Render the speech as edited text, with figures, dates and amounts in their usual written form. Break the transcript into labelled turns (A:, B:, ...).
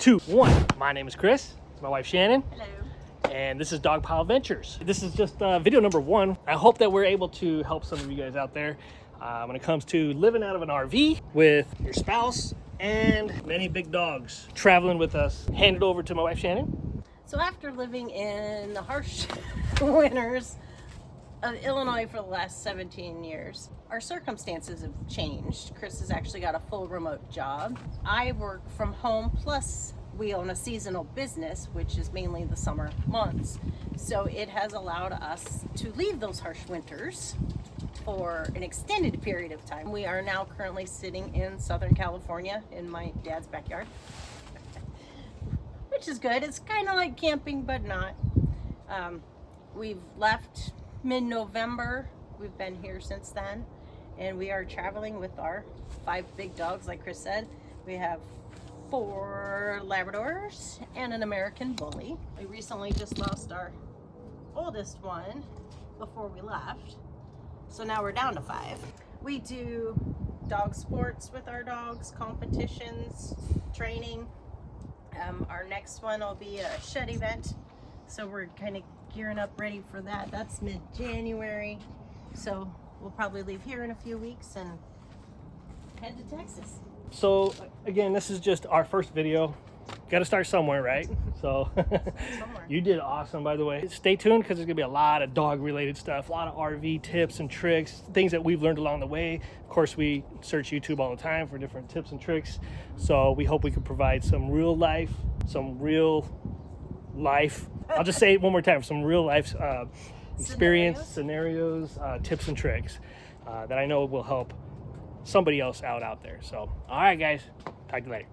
A: 2, 1. My name is Chris. It's my wife Shannon.
B: Hello.
A: And this is Dog Pile Ventures. This is just video number 1. I hope that we're able to help some of you guys out there when it comes to living out of an RV with your spouse and many big dogs traveling with us. Hand it over to my wife Shannon.
B: So after living in the harsh winters of Illinois for the last 17 years, our circumstances have changed. Chris has actually got a full remote job. I work from home, plus we own a seasonal business, which is mainly the summer months. So it has allowed us to leave those harsh winters for an extended period of time. We are now currently sitting in Southern California in my dad's backyard, which is good. It's kind of like camping, but not. We've left mid-November. We've been here since then, and we are traveling with our 5 big dogs, like Chris said. We have 4 Labradors and an American Bully. We recently just lost our oldest one before we left, so now we're down to 5. We do dog sports with our dogs, competitions, training. Our next one will be a shed event, so we're kind of gearing up ready for that. That's mid-January, so we'll probably leave here in a few weeks and head to Texas.
A: So again, this is just our first video. Got to start somewhere, right? So you did awesome, by the way. Stay tuned, because there's gonna be a lot of dog related stuff, a lot of RV tips and tricks, things that we've learned along the way. Of course, we search YouTube all the time for different tips and tricks, so we hope we can provide some real life I'll just say it one more time, some real life experience scenarios, tips and tricks that I know will help somebody else out there. So all right guys, talk to you later.